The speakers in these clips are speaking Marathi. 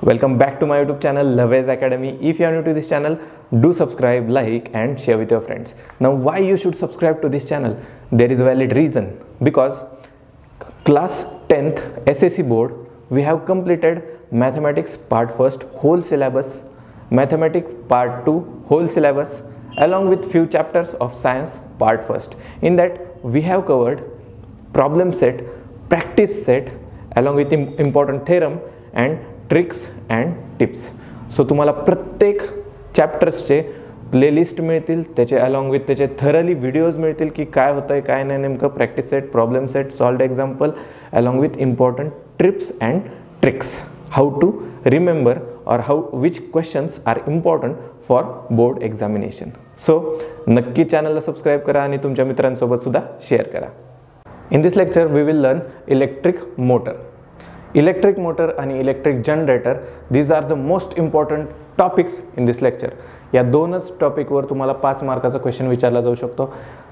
Welcome back to my YouTube channel Lavez Academy. If you are new to this channel, do subscribe, like and share with your friends. Now why you should subscribe to this channel? There is a valid reason, because class 10th SSC board we have completed mathematics part 1st whole syllabus, mathematics part 2 whole syllabus along with few chapters of science part 1st. In that we have covered problem set, practice set along with important theorem and tricks and tips. So तुम्हाला प्रत्येक चॅप्टर्सचे प्लेलिस्ट मिळतील, त्याचे अलॉंग विथ त्याचे थरली व्हिडिओज मिळतील की काय होतं आहे काय नाही नेमकं, practice set, problem set, solved example along with important tips and tricks, how to remember और how which questions are important for board examination. So नक्की चॅनलला सबस्क्राईब करा आणि तुमच्या मित्रांसोबत सुद्धा शेअर करा. In this lecture we will learn electric motor. Electric motor आणि electric generator, these are the most important topics in this lecture. या दोनच टॉपिकवर तुम्हाला 5 मार्काचा क्वेश्चन विचारला जाऊ शकतो.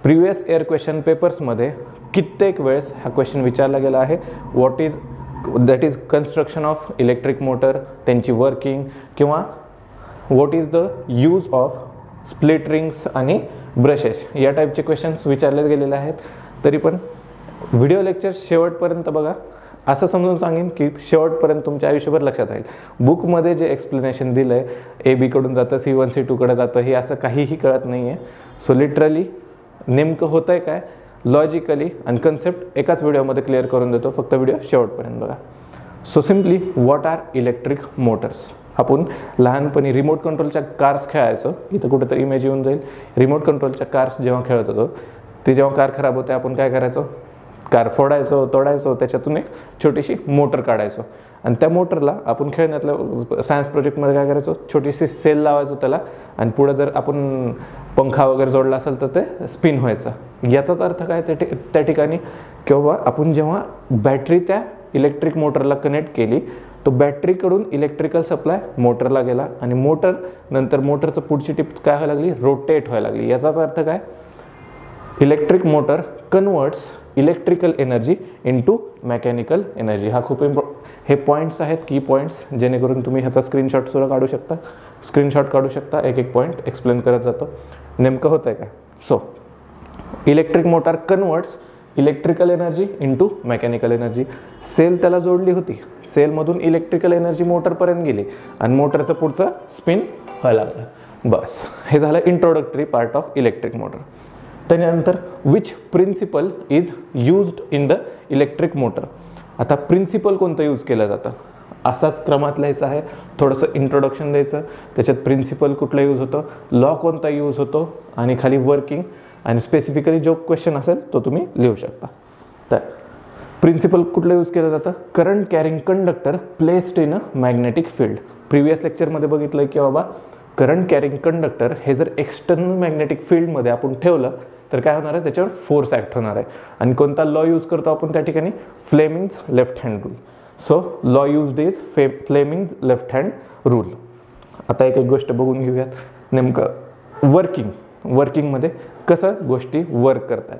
प्रिव्हियस इयर क्वेश्चन पेपर्समध्ये कित्येक वेळेस हा क्वेश्चन विचारला गेला आहे. What is that is construction of electric motor, त्यांची वर्किंग, किंवा what is the use of split rings आणि ब्रशेस, या टाईपचे क्वेश्चन्स विचारले गेलेले आहेत. तरी पण व्हिडिओ लेक्चर शेवटपर्यंत बघा. असं समजून सांगेन की शेवटपर्यंत तुमच्या आयुष्यभर लक्षात राहील. बुकमध्ये जे एक्सप्लेनेशन दिलं आहे, AB कडून जातं, C1 C2 कडे जातं, हे असं काहीही कळत नाही आहे. सो लिटरली नेमकं होतं आहे काय लॉजिकली आणि कन्सेप्ट एकाच व्हिडिओमध्ये क्लिअर करून देतो. फक्त व्हिडिओ शेवटपर्यंत बघा. So simply what are electric motors. आपण लहानपणी रिमोट कंट्रोलच्या कार्स खेळायचो. इथं कुठेतरी इमेज येऊन जाईल. रिमोट कंट्रोलच्या कार्स जेव्हा खेळत होतो, ते जेव्हा कार खराब होते आपण काय करायचो, कार फोडायचो, तोडायचो, त्याच्यातून एक छोटीशी मोटर काढायचो आणि त्या मोटरला आपण खेळण्यातल्या सायन्स प्रोजेक्टमध्ये काय करायचो, छोटीशी सेल लावायचो त्याला आणि पुढे जर आपण पंखा वगैरे जोडला असेल तर ते स्पिन व्हायचं. याचाच अर्थ काय त्या ठिकाणी, किंवा आपण जेव्हा बॅटरी त्या इलेक्ट्रिक मोटरला कनेक्ट केली, तो बॅटरीकडून इलेक्ट्रिकल सप्लाय मोटरला गेला आणि मोटर नंतर मोटरचं पुढची टिप काय व्हायला लागली, रोटेट व्हायला लागली. याचाच अर्थ काय, electric motor converts electrical energy into mechanical energy. हा खूप हे पॉईंट्स आहेत, की पॉईंट्स, जेणेकरून तुम्ही ह्याचा स्क्रीनशॉट काढू शकता. एक एक पॉईंट एक्सप्लेन करत जातो नेमकं होतं आहे काय. So electric motor converts electrical energy into mechanical energy. Cell त्याला जोडली होती, सेलमधून इलेक्ट्रिकल एनर्जी मोटरपर्यंत गेली आणि मोटरचं पुढचं स्पिन व्हायला लागलं. बस हे झालं introductory part of electric motor. त्यानंतर which principle is used in the electric motor. आता प्रिन्सिपल कोणतं यूज केलं जातं असाच क्रमात लिहायचं आहे. थोडंसं इंट्रोडक्शन द्यायचं, त्याच्यात प्रिन्सिपल कुठलं यूज होतं, लॉ कोणता यूज होतो आणि खाली वर्किंग आणि स्पेसिफिकली जो क्वेश्चन असेल तो तुम्ही लिहू शकता. तर प्रिन्सिपल कुठलं यूज केलं जातं, current carrying conductor placed in a magnetic field. Previous लेक्चरमध्ये बघितलं की बाबा करंट कॅरिंग कंडक्टर हे जर एक्सटर्नल मॅग्नेटिक फील्डमध्ये आपण ठेवलं तर काय होणार आहे, त्याच्यावर फोर्स ॲक्ट होणार आहे. आणि कोणता लॉ यूज करतो आपण त्या ठिकाणी, Fleming's left hand rule. So law used is Fleming's left hand rule. आता एक एक गोष्ट बघून घेऊयात. नेमकं वर्किंगमध्ये कसं गोष्टी वर्क करतात.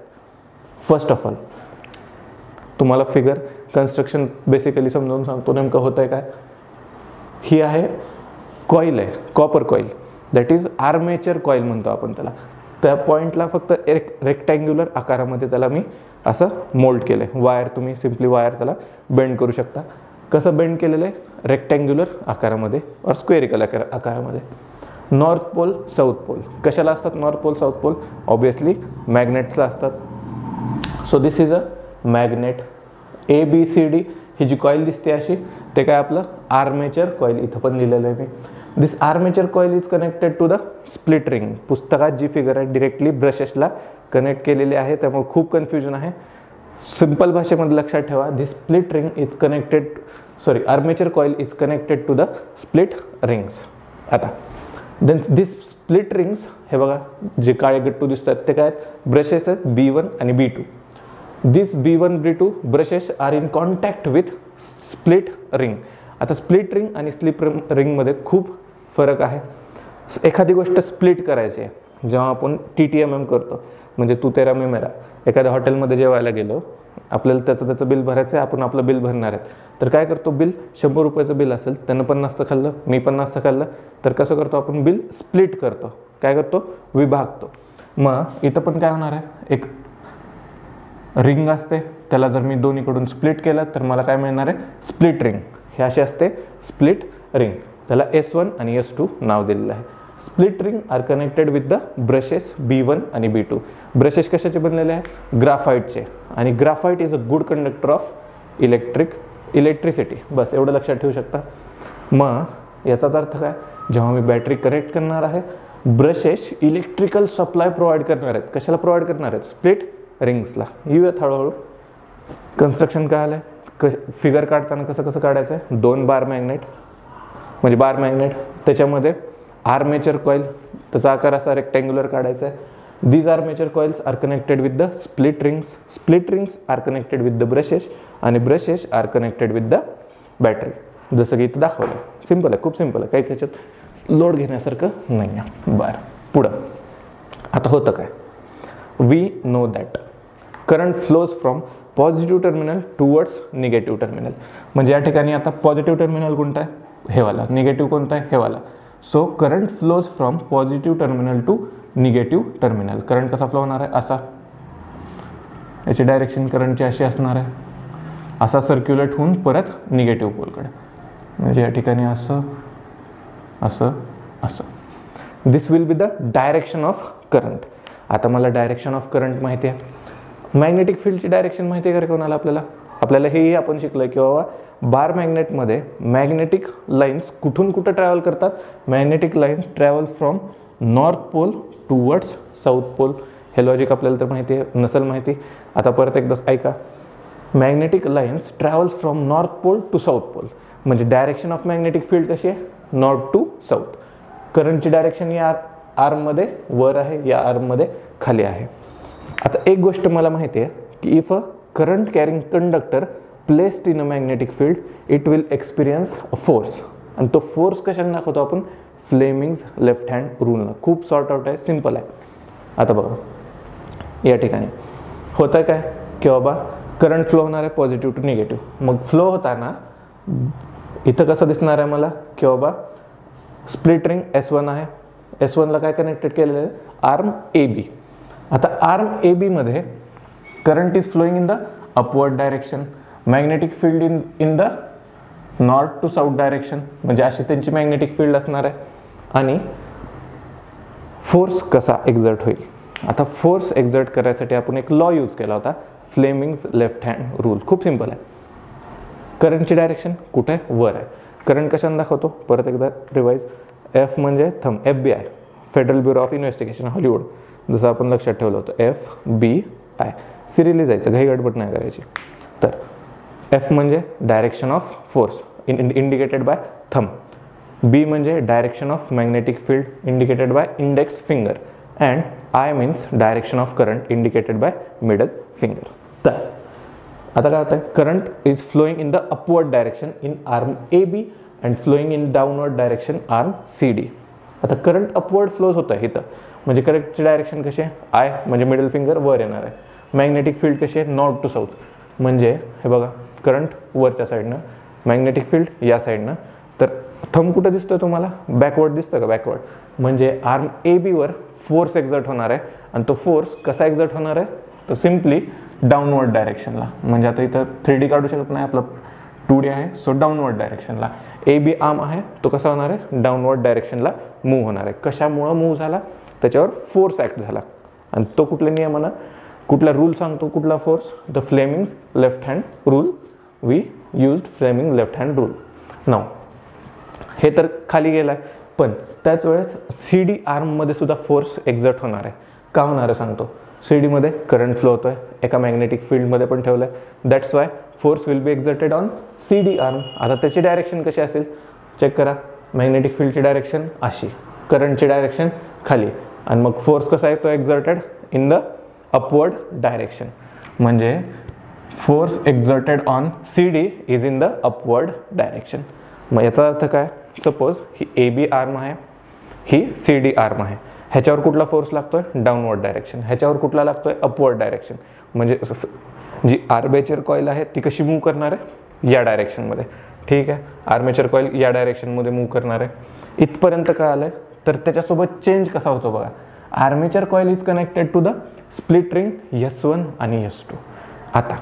फर्स्ट ऑफ ऑल तुम्हाला फिगर कन्स्ट्रक्शन बेसिकली समजावून सांगतो. नेमकं होतं आहे काय, ही आहे कॉईल आहे, copper coil, that is armature coil म्हणतो आपण त्याला. त्या पॉईंटला फक्त एक रेक्टँग्युलर आकारामध्ये त्याला मी असं मोल्ड केलं आहे. वायर, तुम्ही सिम्पली वायर त्याला बेंड करू शकता. कसं बेंड केलेलं आहे, रेक्टँग्युलर आकारामध्ये और स्क्वेरिकल आकारामध्ये. नॉर्थ पोल, साऊथ पोल कशाला असतात, north pole, south pole obviously मॅग्नेटला असतात. So this is a magnet. ABCD ही जी कॉईल दिसते अशी, ते काय आपलं आर्मेचर कॉईल, इथं पण लिहिलेलं आहे मी. This armature coil is connected to the split ring. पुस्तकात जी फिगर आहे डिरेक्टली ब्रशेसला कनेक्ट केलेली आहे, त्यामुळे खूप कन्फ्युजन आहे. सिंपल भाषेमध्ये लक्षात ठेवा, this split ring is connected, armature coil is connected to the split rings. आता देन दिस स्प्लिट रिंग्स, हे बघा जे काळे गट्टू दिसतात ते काय ब्रशेस आहेत, B1 आणि B2. This B1 B2 brushes are in contact with split ring. आता स्प्लिट रिंग आणि स्लिप रिंगमध्ये खूप फरक आहे. एखादी गोष्ट स्प्लिट करायची आहे, जेव्हा आपण TTMM करतो, म्हणजे तू तेरा मी मेरा, एखाद्या हॉटेलमध्ये जेवायला गेलो, आपल्याला त्याचं बिल भरायचं आहे, आपण आपलं बिल भरणार आहेत, तर काय करतो, बिल 100 रुपयाचं बिल असेल, त्यानं 50चं खाल्लं, मी 50चं खाल्लं, तर कसं करतो आपण, बिल स्प्लिट करतो, काय करतो, विभागतो. मग इथं पण काय होणार आहे, एक रिंग असते, त्याला जर मी दोन्हीकडून स्प्लिट केलं तर मला काय मिळणार आहे, स्प्लिट रिंग. हे अशी असते स्प्लिट रिंग, त्याला S1 आणि S2 नाव दिलेलं आहे. Split ring are connected with the brushes B1 आणि B2. ब्रशेस कशाचे बनलेले आहेत, ग्राफाईटचे, आणि graphite is a good conductor of electricity. बस एवढं लक्षात ठेवू शकता. मग याचाच अर्थ काय, जेव्हा मी बॅटरी कनेक्ट करणार आहे, ब्रशेस इलेक्ट्रिकल सप्लाय प्रोव्हाइड करणार आहेत. कशाला प्रोव्हाइड करणार आहेत, स्प्लिट रिंग्सला. येऊयात हळूहळू. कन्स्ट्रक्शन काय आलं आहे, फिगर काढताना कसं काढायचं आहे, 2 बार मॅग्नेट, म्हणजे बार मॅग्नेट, त्याच्यामध्ये आर्मेचर कॉईल, त्याचा आकार असा रेक्टँग्युलर काढायचा आहे. These armature coils are connected with the split rings, split rings are connected with the brushes, आणि brushes are connected with the battery. जसं की इथं दाखवलं. सिम्पल आहे, खूप सिम्पल आहे, काहीच त्याच्यात लोड घेण्यासारखं नाही आहे. बरं, पुढं आता होतं काय, we know that current flows from positive terminal towards negative terminal. म्हणजे या ठिकाणी आता पॉझिटिव्ह टर्मिनल कोणता आहे, हे वाला. निगेटिव्ह कोणता आहे, हे वाला. So current flows from positive terminal to negative terminal. Current कसा फ्लो होणार आहे, असा. याची डायरेक्शन करंटची अशी असणार आहे, असा सर्क्युलेट होऊन परत निगेटिव्ह पोलकडे. म्हणजे या ठिकाणी असं असं असं. This will be the direction of current. आता मला डायरेक्शन ऑफ करंट माहिती आहे, मॅग्नेटिक फील्डची डायरेक्शन माहिती आहे का कोणाला, आपल्याला हेही आपण शिकलोय की बाबा बार मॅग्नेटमध्ये मॅग्नेटिक लाईन्स कुठून कुठं ट्रॅव्हल करतात, magnetic lines travel from north pole towards south pole. हे लॉजिक आपल्याला तर माहिती आहे, नसेल माहिती आता परत एकदा ऐका. Magnetic lines travels from north pole to south pole. म्हणजे डायरेक्शन ऑफ मॅग्नेटिक फील्ड कशी आहे, नॉर्थ टू साऊथ. करंटची डायरेक्शन या आर्ममध्ये वर आहे, या आर्ममध्ये खाली आहे. आता एक गोष्ट मला माहिती आहे की if a current carrying conductor placed in a magnetic field it will experience a force. आणि तो फोर्स कशाने दाखवतो आपण, फ्लेमिंग्स लेफ्ट हँड रूलनं. खूप सॉर्ट आउट आहे, सिम्पल आहे. आता बघा या ठिकाणी होतं काय की बाबा करंट फ्लो होणार आहे पॉझिटिव्ह टू निगेटिव्ह. मग फ्लो होताना इथं कसं दिसणार आहे मला की बाबा स्प्लिट रिंग S1 आहे, S1 ला काय कनेक्टेड केलेलं आहे, आर्म AB. आता आर्म AB मध्ये current is flowing in the upward direction, magnetic field in the north to south direction. म्हणजे अशी त्यांची मॅग्नेटिक फील्ड असणार आहे. आणि फोर्स कसा एक्झर्ट होईल, आता फोर्स एक्झर्ट करायसाठी आपण एक लॉ यूज केला होता, फ्लेमिंग्स लेफ्ट हँड रूल. खूप सिम्पल आहे. करंटची डायरेक्शन कुठे आहे, वर आहे. करंट कशाने दाखवतो, परत एकदा रिवाइज. F म्हणजे thumb, FBI federal bureau of investigation Hollywood, जसं आपण लक्षात ठेवलं होतं, FBI. सिरियली जायचं, घाई गडबड नाही करायची. तर F म्हणजे direction of force indicated by thumb, B म्हणजे direction of magnetic field indicated by index finger, and I means direction of current indicated by middle finger. तर आता काय होतं, current is flowing in the upward direction in arm AB and flowing in downward direction arm CD. आता करंट अपवर्ड फ्लोज होतं आहे इथं, म्हणजे करंटची डायरेक्शन कशी आहे, I म्हणजे मिडल फिंगर वर येणार आहे. मॅग्नेटिक फील्ड कशी आहे, नॉर्थ टू साऊथ. म्हणजे हे बघा करंट वरच्या साईडनं, मॅग्नेटिक फील्ड या साईडनं. तर थंब कुठं दिसतोय तुम्हाला, बॅकवर्ड दिसतोय का, बॅकवर्ड. म्हणजे आर्म AB वर फोर्स एक्झर्ट होणार आहे. आणि तो फोर्स कसा एक्झर्ट होणार आहे, तर सिम्पली डाऊनवर्ड डायरेक्शनला. म्हणजे आता इथं 3D काढू शकत नाही, आपलं 2D आहे. सो डाऊनवर्ड डायरेक्शनला AB आर्म आहे, तो कसा होणार आहे, डाऊनवर्ड डायरेक्शनला मूव्ह होणार आहे. कशामुळं मूव्ह झाला, त्याच्यावर फोर्स ॲक्ट झाला. आणि तो कुठल्या नियमानं, कुठला रूल सांगतो, कुठला force, the Fleming's left hand rule. We used Fleming left hand rule. नाव हे तर खाली गेलं आहे, पण त्याच वेळेस CD आर्ममध्ये सुद्धा फोर्स एक्झर्ट होणार आहे. का होणार आहे सांगतो. CD मध्ये करंट फ्लो होतोय, एका मॅग्नेटिक फील्डमध्ये पण ठेवलं आहे. That's why force will be exerted on CD arm. आता त्याची डायरेक्शन कशी असेल, चेक करा. मॅग्नेटिक फील्डची डायरेक्शन अशी, करंटची डायरेक्शन खाली, आणि मग फोर्स कसा येतो exerted in the upward direction. म्हणजे force exerted on CD is in the upward direction. मग याचा अर्थ काय, सपोज ही AB आर्म आहे, ही CD आर्म आहे. ह्याच्यावर कुठला फोर्स लागतोय, डाऊनवर्ड डायरेक्शन. ह्याच्यावर कुठला लागतोय, अपवर्ड डायरेक्शन. म्हणजे जी आर्मेचर कॉईल आहे ती कशी मूव्ह करणार आहे, या डायरेक्शनमध्ये. ठीक आहे, आर्मेचर कॉईल या डायरेक्शनमध्ये मूव्ह करणार आहे. इथपर्यंत काय आलंय, तर त्याच्यासोबत चेंज कसा होतो बघा. Armature coil is connected to the split ring S1 आणि S2. आता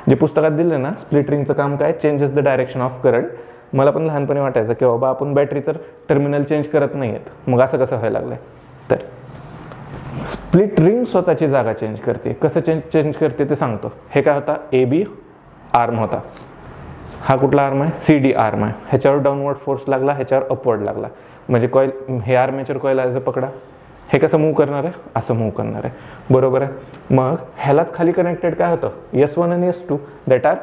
जे पुस्तकात दिलं ना, स्प्लिट रिंगचं काम काय, changes the direction of current. मला पण लहानपणी वाटायचं की बाबा आपण बॅटरी तर टर्मिनल चेंज करत नाही आहेत, मग असं कसं व्हायला लागलंय. तर स्प्लिट रिंग स्वतःची जागा चेंज करते. कसं चेंज करते ते सांगतो. हे काय होता, AB आर्म होता. हा कुठला आर्म आहे, CD आर्म आहे. ह्याच्यावर डाऊनवर्ड फोर्स लागला, ह्याच्यावर अपवर्ड लागला. म्हणजे कॉईल, हे आर्मेचर कॉईल आहे, पकडा. हे कसं मूव्ह करणार आहे, असं मूव्ह करणार आहे, बरोबर आहे. मग ह्यालाच खाली कनेक्टेड काय होतं, S1 आणि S2 that R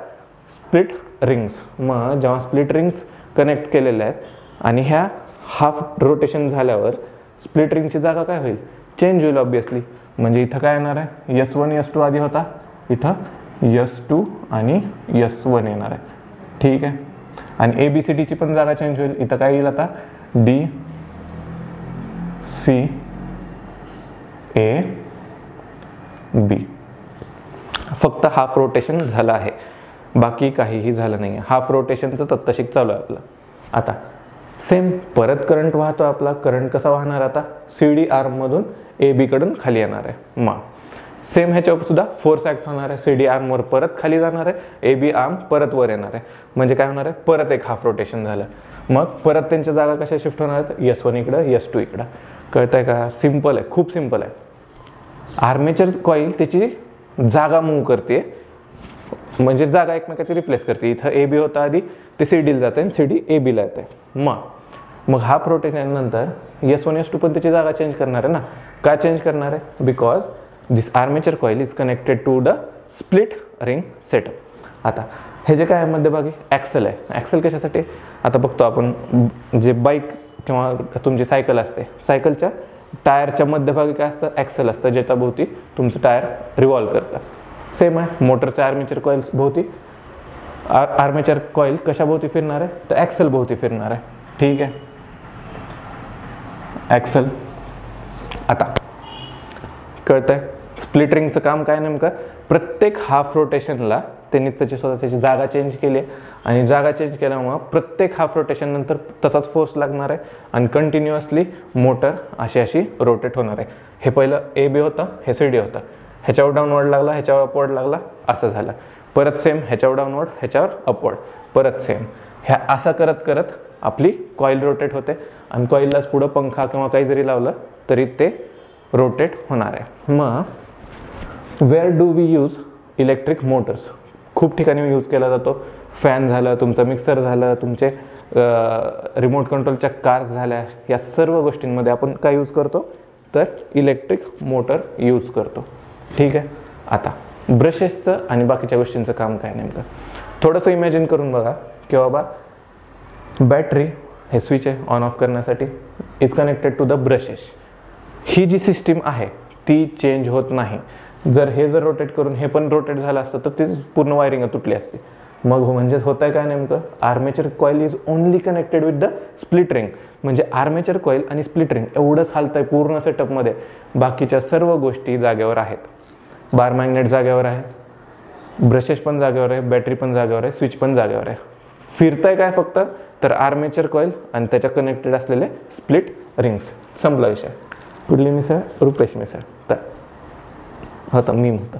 split rings. मग जेव्हा स्प्लिट रिंग्स कनेक्ट केलेल्या आहेत आणि ह्या हाफ रोटेशन झाल्यावर स्प्लिट रिंगची जागा काय होईल, चेंज होईल ऑब्विसली. म्हणजे इथं काय येणार आहे, S1 S2 आधी होता, इथं S2 आणि S1 येणार आहे. ठीक आहे. आणि ABCDची पण जागा चेंज होईल. इथं काय येईल आता, DCA B. फक्त हाफ रोटेशन झालं आहे, बाकी काहीही झालं नाही. हाफ रोटेशनचं तत्तशिक चालू आहे आपलं. आता सेम परत करंट वाहतो आपला. करंट कसा वाहणार आता, CD आर्ममधून AB कडून खाली येणार आहे. मग सेम ह्याच्यावर सुद्धा फोर्स ऍक्ट होणार आहे. CD आर्मवर परत खाली जाणार आहे, AB आर्म परत वर येणार आहे. म्हणजे काय होणार आहे, परत एक हाफ रोटेशन झालं. मग परत त्यांच्या जागा कशा शिफ्ट होणार आहेत, S1 इकडं, S2 इकडं. कळतंय का, सिम्पल आहे, खूप सिम्पल आहे. आर्मेचर कॉईल त्याची जागा मूव्ह करते, म्हणजे जागा एकमेकाची रिप्लेस करते. इथं AB होता आधी, ते CDला जाते आणि CD ABला येते. मग हाफ रोटेशन नंतर S1 S2 पण त्याची जागा चेंज करणार आहे ना. का चेंज करणार आहे, because this armature coil is connected to the split ring setup. आता हे जे काय आहे मध्यभागी ॲक्सेल आहे. ॲक्सेल कशासाठी, आता बघतो आपण, जे बाईक किंवा तुमची सायकल असते, सायकलच्या टायरच्या मध्यभागी काय असतं, ॲक्सेल असतं, ज्याच्या भोवती तुमचं टायर रिव्हॉल्व करतं. सेम आहे मोटरच्या आर्मेचर कॉईल भोवती. आर्मेचर कॉईल कशा भोवती फिरणार आहे, तर ॲक्सेल भोवती फिरणार आहे. ठीक आहे, ॲक्सेल. आता कळतंय स्प्लिट रिंगचं काम काय नेमकं, प्रत्येक हाफ रोटेशनला त्यांनी त्याची जागा चेंज केली आहे. आणि जागा चेंज केल्यामुळं प्रत्येक हाफ रोटेशन नंतर तसाच फोर्स लागणार आहे आणि कंटिन्युअसली मोटर अशी रोटेट होणार आहे. हे पहिलं AB होतं, हे CD होतं. ह्याच्यावर डाऊनवर्ड लागला, ह्याच्यावर अपवर्ड लागला, असं झालं. परत सेम ह्याच्यावर डाऊनवर्ड, ह्याच्यावर अपवर्ड, परत सेम. ह्या असं करत करत आपली कॉईल रोटेट होते. आणि कॉईललाच पुढं पंखा किंवा काही जरी लावलं तरी ते रोटेट होणार आहे. मग where do we use electric motors, खूप ठिकाणी यूज केला जातो. फॅन झालं, तुमचं मिक्सर झालं, तुमचे रिमोट कंट्रोलच्या कार्स झाल्या, या सर्व गोष्टींमध्ये आपण काय यूज करतो, तर इलेक्ट्रिक मोटर यूज करतो. ठीक आहे. आता ब्रशेसचं आणि बाकीच्या गोष्टींचं काम काय नेमकं, थोडंसं इमॅजिन करून बघा की बाबा बॅटरी, हे स्विच आहे ऑन ऑफ करण्यासाठी, is connected to the brushes. ही जी सिस्टीम आहे ती चेंज होत नाही. जर रोटेट करून हे पण रोटेट झालं असतं तर ती पूर्ण वायरिंग तुटली असती. मग म्हणजेच होत आहे काय नेमकं, armature coil is only connected with the split ring. म्हणजे आर्मेचर कॉईल आणि स्प्लिट रिंग एवढंच हालत आहे पूर्ण सेटअपमध्ये. बाकीच्या सर्व गोष्टी जागेवर आहेत. बार मॅग्नेट जागेवर आहे, ब्रशेस पण जागेवर आहे, बॅटरी पण जागेवर आहे, स्विच पण जागेवर आहे. फिरतंय काय फक्त, तर आर्मेचर कॉईल आणि त्याच्या कनेक्टेड असलेले स्प्लिट रिंग्स. संपला विषय. कुठली मिसळ, रुपेश मिसळ. तर होतं मीम होतं.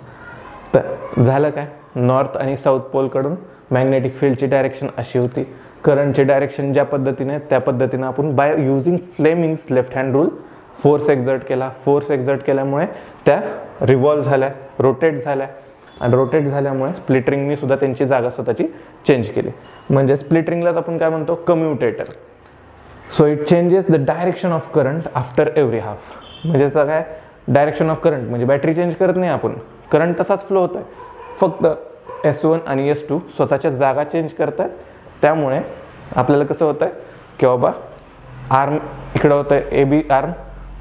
तर झालं काय, नॉर्थ आणि साऊथ पोलकडून मॅग्नेटिक फील्डची डायरेक्शन अशी होती. करंटची डायरेक्शन ज्या पद्धतीने, त्या पद्धतीनं आपण by using Fleming's left hand rule force exert केला. फोर्स एक्झर्ट केल्यामुळे त्या रिव्हॉल्व झाल्या, रोटेट झाल्या. आणि रोटेट झाल्यामुळे स्प्लिट रिंगनी सुद्धा त्यांची जागा स्वतःची चेंज केली. म्हणजे स्प्लिट रिंगलाच आपण काय म्हणतो, commutator. So it changes the direction of current after every half. म्हणजे त्याचा काय, डायरेक्शन ऑफ करंट म्हणजे बॅटरी चेंज करत नाही आपण, करंट तसाच फ्लो होत आहे. फक्त S1 आणि S2 स्वतःच्या जागा चेंज करतात. त्यामुळे आपल्याला कसं होतं आहे की बाबा आर्म इकडं होतं आहे, AB आर्म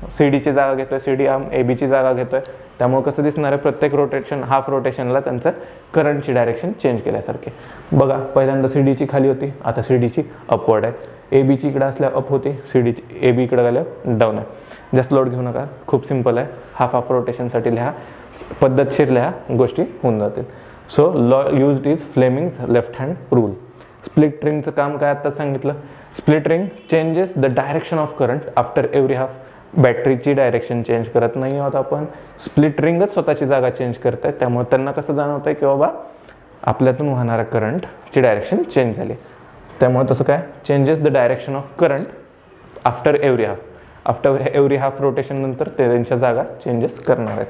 CDची जागा घेतोय, CD आर्म ABची जागा घेतोय. त्यामुळे कसं दिसणार आहे, प्रत्येक रोटेशन, हाफ रोटेशनला त्यांचं करंटची डायरेक्शन चेंज केल्यासारखे. बघा पहिल्यांदा CDची खाली होती, आता CDची अपवर्ड आहे. ABची इकडे असल्या अप होती, CDची AB इकडे गेल्या डाऊन आहे. जास्त लोड घेऊ नका, खूप सिम्पल आहे. हाफ हाफ रोटेशनसाठी लिहा, पद्धतशीर लिहा, गोष्टी होऊन जातील. So law used is Fleming's left hand rule. Split रिंगचं काम काय आता सांगितलं. Split ring changes the direction of current after every half. बॅटरीची डायरेक्शन चेंज करत नाही आहोत आपण, स्प्लिट रिंगच स्वतःची जागा चेंज करत आहे. त्यामुळे त्यांना कसं जाणवत आहे की बाबा आपल्यातून वाहणारा करंटची डायरेक्शन चेंज झाली. त्यामुळे तसं काय, changes the direction of current after every half. After every half rotation नंतर ते त्यांच्या जागा चेंजेस करणार आहेत.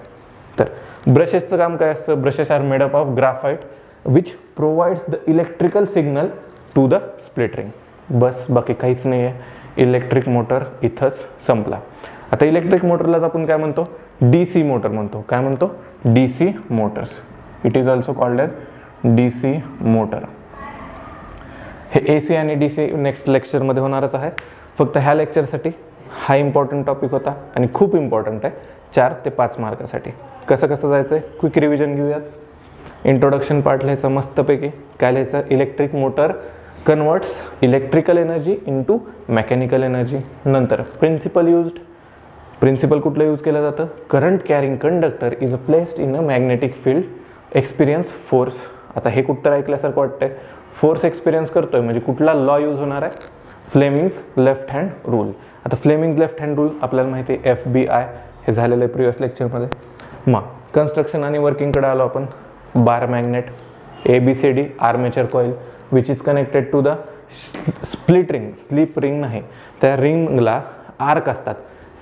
तर ब्रशेसचं काम काय असतं. Brushes are made up of graphite which provides the electrical signal to the split ring. बस, बाकी काहीच नाही आहे. इलेक्ट्रिक मोटर इथंच संपला. आता इलेक्ट्रिक मोटरलाच आपण काय म्हणतो, DC मोटर म्हणतो. काय म्हणतो, DC motors. It is also called as DC motor. हे AC आणि DC नेक्स्ट लेक्चरमध्ये होणारच आहे. फक्त ह्या लेक्चरसाठी हा इम्पॉर्टंट टॉपिक होता आणि खूप इम्पॉर्टंट आहे 4 ते 5 मार्कासाठी. कसं कसं जायचं आहे, क्विक रिव्हिजन घेऊयात. इंट्रोडक्शन पार्ट लिहायचं मस्तपैकी. काय लिहायचं, electric motor converts electrical energy into mechanical energy. नंतर प्रिन्सिपल यूज्ड. प्रिन्सिपल कुठलं यूज केलं जातं, current carrying conductor is placed in a magnetic field experience force. आता हे कुठं ऐकल्यासारखं वाटतंय, फोर्स एक्सपिरियन्स करतोय म्हणजे कुठला लॉ यूज होणार आहे, फ्लेमिंग्स लेफ्ट हँड रूल. आता फ्लेमिंग लेफ्ट हँड रूल आपल्याला माहिती आहे, FBI हे झालेलं आहे प्रिव्हियस लेक्चरमध्ये. मग कन्स्ट्रक्शन आणि वर्किंगकडे आलो आपण. Bar magnet, ABCD armature coil which is connected to the split ring. Slip ring नाही, त्या रिंगला आर्क असतात,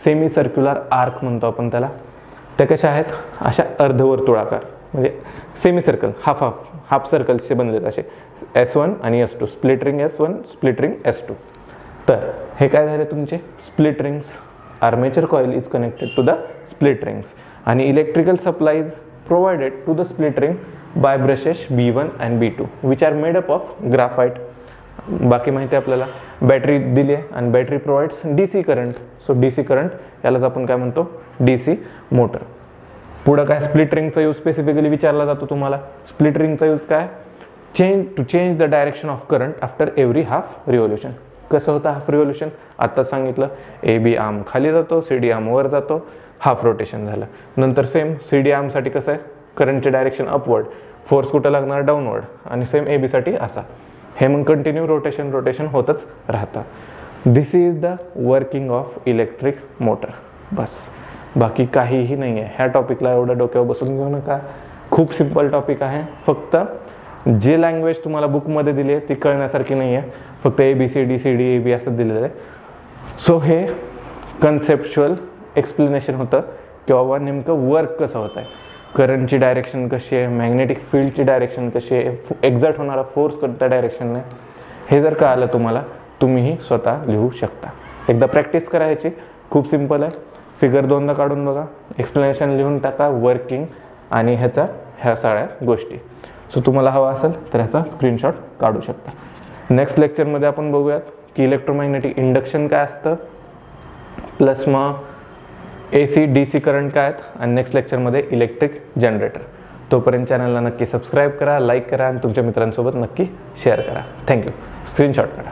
सेमी सर्क्युलर आर्क म्हणतो आपण त्याला. त्या कशा आहेत, अशा अर्धवर्तुळाकार म्हणजे सेमी सर्कल, हाफ सर्कल्सचे बनलेत असे. S1 आणि S2, split ring S1, split ring S2. तर हे काय झाले तुमचे split rings. Armature coil is connected to the split rings आणि electrical supply is provided to the split ring by brushes B1 and B2 which are made up of graphite. बाकी माहिती आहे आपल्याला. बॅटरी दिली आहे आणि battery provides DC current. So DC current यालाच आपण काय म्हणतो, DC मोटर. पुढं काय, स्प्लिट रिंगचा यूज स्पेसिफिकली विचारला जातो तुम्हाला. स्प्लिट रिंगचा यूज काय, change the direction of current after every half revolution. कसं होतं हाफ रिव्होल्युशन, आता सांगितलं. AB आर्म खाली जातो, CD आर्म वर जातो, हाफ रोटेशन झालं. नंतर सेम CD आर्मसाठी कसं आहे, करंटचे डायरेक्शन अपवर्ड, फोर्स कुठं लागणार डाऊनवर्ड, आणि सेम AB साठी असा. हे मग कंटिन्यू रोटेशन होतच राहतं. This is the working of electric motor. बस, बाकी काहीही नाही आहे. ह्या टॉपिकला एवढं डोक्यावर बसून घेऊ नका, खूप सिम्पल टॉपिक आहे. फक्त जे लँग्वेज तुम्हाला बुकमध्ये दिली आहे ती कळण्यासारखी नाही आहे. फक्त ABCD CD AB असं दिलेलं आहे. सो हे कन्सेप्च्युअल एक्सप्लेनेशन होतं की बाबा नेमकं वर्क कसं होत आहे, करंटची डायरेक्शन कशी आहे, मॅग्नेटिक फील्डची डायरेक्शन कशी आहे, एक्झर्ट होणारा फोर्स कोणत्या डायरेक्शनने. हे जर कळालं तुम्हाला, तुम्हीही स्वतः लिहू शकता. एकदा प्रॅक्टिस करायची, खूप सिम्पल आहे. फिगर 2दा काढून बघा, एक्सप्लेनेशन लिहून टाका, वर्किंग आणि ह्या सगळ्या गोष्टी. सो तुम्हाला हवा असेल तर ह्याचा स्क्रीनशॉट काढू शकता. नेक्स्ट लेक्चरमध्ये आपण बघूयात की इलेक्ट्रोमॅग्नेटिक इंडक्शन काय असतं, प्लस मग AC DC करंट काय आहेत, आणि नेक्स्ट लेक्चरमध्ये इलेक्ट्रिक जनरेटर. तोपर्यंत चॅनलला नक्की सबस्क्राईब करा, लाईक करा आणि तुमच्या मित्रांसोबत नक्की शेअर करा. थँक्यू. स्क्रीनशॉट काढा.